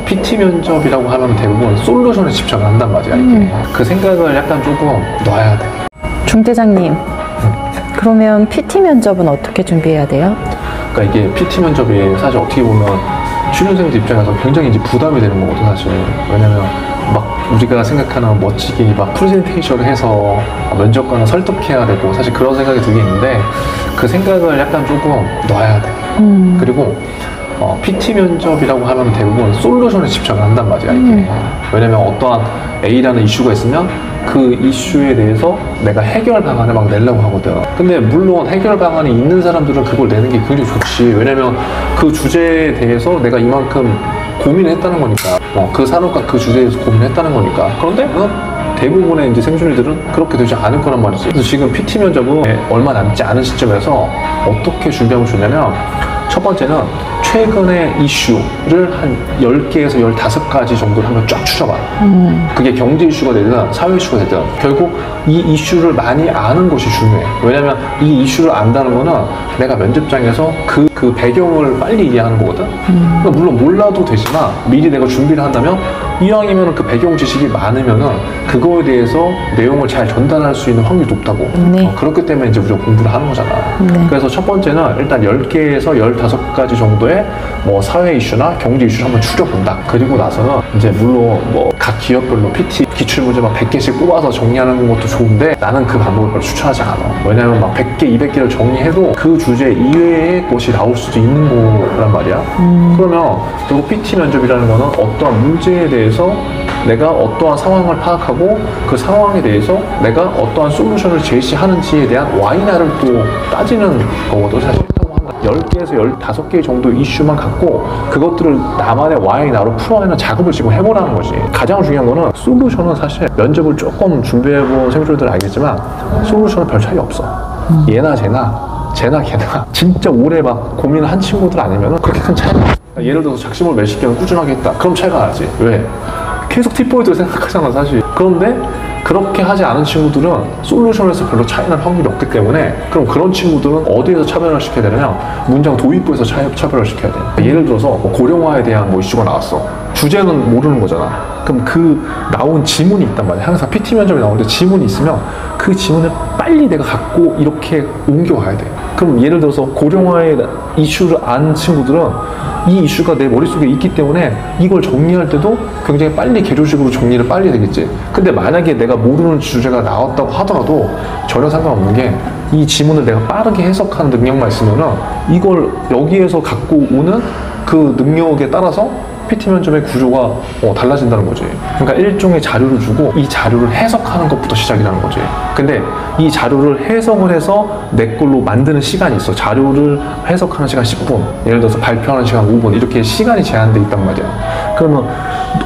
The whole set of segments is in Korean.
PT 면접이라고 하면 대부분 솔루션에 집착을 한단 말이야, 이게. 그 생각을 약간 조금 놔야 돼. 중대장님, 그러면 PT 면접은 어떻게 준비해야 돼요? 그러니까 이게 PT 면접이 사실 어떻게 보면 취준생들 입장에서 굉장히 이제 부담이 되는 거거든, 사실. 왜냐면 막 우리가 생각하는 멋지게 막 프레젠테이션을 해서 면접관을 설득해야 되고 사실 그런 생각이 들겠는데 그 생각을 약간 조금 놔야 돼. 그리고 PT 면접이라고 하면 대부분 솔루션에 집착을 한단 말이야, 이게. 왜냐면 어떠한 A라는 이슈가 있으면 그 이슈에 대해서 내가 해결 방안을 막 내려고 하거든. 근데 물론 해결 방안이 있는 사람들은 그걸 내는 게 굉장히 좋지. 왜냐면 그 주제에 대해서 내가 이만큼 고민을 했다는 거니까. 그 산업과 그 주제에서 고민을 했다는 거니까. 그런데 대부분의 이제 생존이들은 그렇게 되지 않을 거란 말이지. 그래서 지금 PT 면접은 얼마 남지 않은 시점에서 어떻게 준비하면 좋냐면 첫 번째는 최근의 이슈를 한 10개에서 15가지 정도를 한번 쫙 추려봐. 그게 경제 이슈가 되든 사회 이슈가 되든 결국 이 이슈를 많이 아는 것이 중요해. 왜냐면 이 이슈를 안다는 거는 내가 면접장에서 그 배경을 빨리 이해하는 거거든. 그러니까 물론 몰라도 되지만 미리 내가 준비를 한다면 이왕이면 그 배경 지식이 많으면은 그거에 대해서 내용을 잘 전달할 수 있는 확률이 높다고. 네. 그렇기 때문에 이제 우리가 공부를 하는 거잖아. 네. 그래서 첫 번째는 일단 10개에서 15가지 정도의 뭐 사회 이슈나 경제 이슈를 한번 추려본다. 그리고 나서는 이제 물론 뭐 각 기업별로 PT 기출문제 막 100개씩 뽑아서 정리하는 것도 좋은데 나는 그 방법을 별로 추천하지 않아. 왜냐면 막 100개, 200개를 정리해도 그 주제 이외의 것이 나올 수도 있는 거란 말이야. 그러면 결국 PT 면접이라는 거는 어떠한 문제에 대해서 내가 어떠한 상황을 파악하고 그 상황에 대해서 내가 어떠한 솔루션을 제시하는지에 대한 와이나를 또 따지는 거거든, 사실. 10개에서 15개 정도 이슈만 갖고 그것들을 나만의 와이나로 풀어내는 작업을 지금 해보라는 거지. 가장 중요한 거는 솔루션은 사실 면접을 조금 준비해본 생존자들은 알겠지만 솔루션은 별 차이 없어. 얘나 쟤나 걔나 진짜 오래 막 고민을 한 친구들 아니면 그렇게 큰 차이가 없어. 예를 들어서 작심을 몇십 개는 꾸준하게 했다. 그럼 차이가 나지. 왜? 계속 팁포인트를 생각하잖아, 사실. 그런데 그렇게 하지 않은 친구들은 솔루션에서 별로 차이날 확률이 없기 때문에 그럼 그런 친구들은 어디에서 차별을 시켜야 되느냐? 문장 도입부에서 차별을 시켜야 돼. 예를 들어서 뭐 고령화에 대한 뭐 이슈가 나왔어. 주제는 모르는 거잖아. 그럼 그 나온 지문이 있단 말이야. 항상 PT 면접에 나오는데 지문이 있으면 그 지문을 빨리 내가 갖고 이렇게 옮겨와야 돼. 그럼 예를 들어서 고령화의 이슈를 아는 친구들은 이 이슈가 내 머릿속에 있기 때문에 이걸 정리할 때도 굉장히 빨리 개조식으로 정리를 빨리 되겠지. 근데 만약에 내가 모르는 주제가 나왔다고 하더라도 전혀 상관없는 게 이 지문을 내가 빠르게 해석하는 능력만 있으면은 이걸 여기에서 갖고 오는 그 능력에 따라서 PT 면접의 구조가 달라진다는 거지. 그러니까 일종의 자료를 주고 이 자료를 해석하는 것부터 시작이라는 거지. 근데 이 자료를 해석을 해서 내 걸로 만드는 시간이 있어. 자료를 해석하는 시간 10분, 예를 들어서 발표하는 시간 5분, 이렇게 시간이 제한돼 있단 말이야. 그러면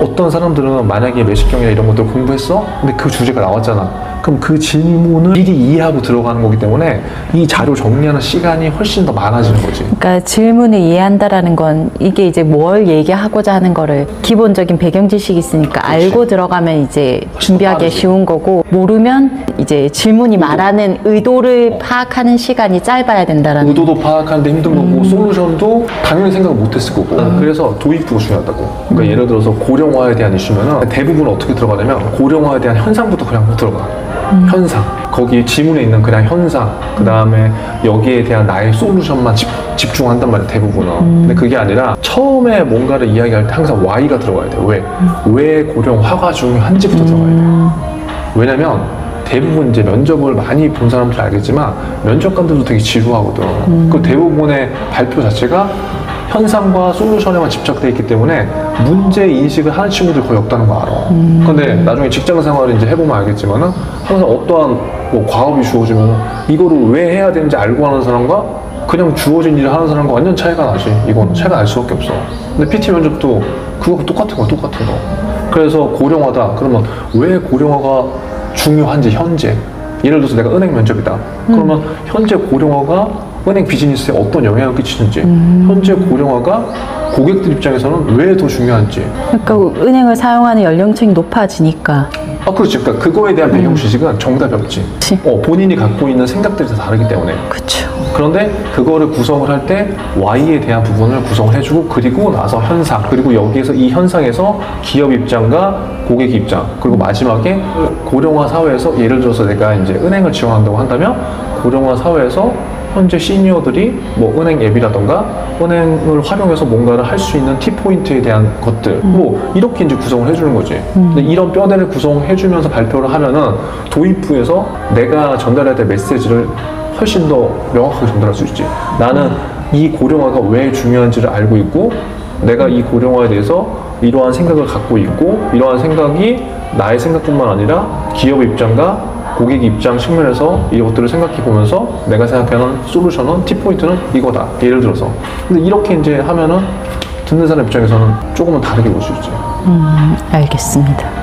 어떤 사람들은 만약에 내시경이나 이런 것들 공부했어? 근데 그 주제가 나왔잖아. 그럼 그 질문을 미리 이해하고 들어가는 거기 때문에 이 자료 정리하는 시간이 훨씬 더 많아지는 거지. 그러니까 질문을 이해한다라는 건 이게 이제 뭘 얘기하고자 하는 거를 기본적인 배경 지식이 있으니까 그렇지. 알고 들어가면 이제 준비하기 쉬운 거고 모르면 이제 질문이 말하는 의도를 파악하는 시간이 짧아야 된다라는. 의도도 파악하는데 힘든 거고 솔루션도 당연히 생각 못했을 거고. 그래서 도입부가 중요하다고. 그러니까 예를 들어서 고령화에 대한 이슈면은 대부분 어떻게 들어가냐면 고령화에 대한 현상부터 그냥 들어가. 현상, 거기 지문에 있는 그냥 현상, 그 다음에 여기에 대한 나의 솔루션만 집중한단 말이야, 대부분은. 근데 그게 아니라 처음에 뭔가를 이야기할 때 항상 Y가 들어가야 돼. 왜 고령화가 중요한지부터 들어가야 돼. 왜냐면 대부분 이제 면접을 많이 본 사람들 알겠지만 면접관들도 되게 지루하거든. 그 대부분의 발표 자체가 현상과 솔루션에만 집착되어 있기 때문에 문제 인식을 하는 친구들 거의 없다는 거 알아. 근데 나중에 직장 생활을 이제 해보면 알겠지만은 항상 어떠한 뭐 과업이 주어지면 이거를 왜 해야 되는지 알고 하는 사람과 그냥 주어진 일을 하는 사람과 완전 차이가 나지. 이건 차이가 날 수밖에 없어. 근데 PT 면접도 그거 똑같은 거. 그래서 고령화다. 그러면 왜 고령화가 중요한지 현재. 예를 들어서 내가 은행 면접이다. 그러면 현재 고령화가 은행 비즈니스에 어떤 영향을 끼치는지, 현재 고령화가 고객들 입장에서는 왜 더 중요한지. 그러니까 은행을 사용하는 연령층이 높아지니까 그렇지. 그러니까 그거에 대한 배경 지식은 정답이 없지. 그치. 본인이 갖고 있는 생각들이 다 다르기 때문에. 그렇죠. 그런데 그거를 구성을 할 때 Y에 대한 부분을 구성을 해주고, 그리고 나서 현상, 그리고 여기에서 이 현상에서 기업 입장과 고객 입장, 그리고 마지막에 고령화 사회에서, 예를 들어서 내가 이제 은행을 지원한다고 한다면 고령화 사회에서 현재 시니어들이 뭐 은행 앱이라던가 은행을 활용해서 뭔가를 할 수 있는 T포인트에 대한 것들, 뭐 이렇게 이제 구성을 해주는 거지. 근데 이런 뼈대를 구성해주면서 발표를 하면은 도입부에서 내가 전달해야 될 메시지를 훨씬 더 명확하게 전달할 수 있지. 나는 이 고령화가 왜 중요한지를 알고 있고, 내가 이 고령화에 대해서 이러한 생각을 갖고 있고, 이러한 생각이 나의 생각뿐만 아니라 기업 입장과 고객 입장 측면에서 이것들을 생각해 보면서 내가 생각하는 솔루션은, T포인트는 이거다. 예를 들어서. 근데 이렇게 이제 하면은 듣는 사람 입장에서는 조금은 다르게 볼 수 있지. 알겠습니다.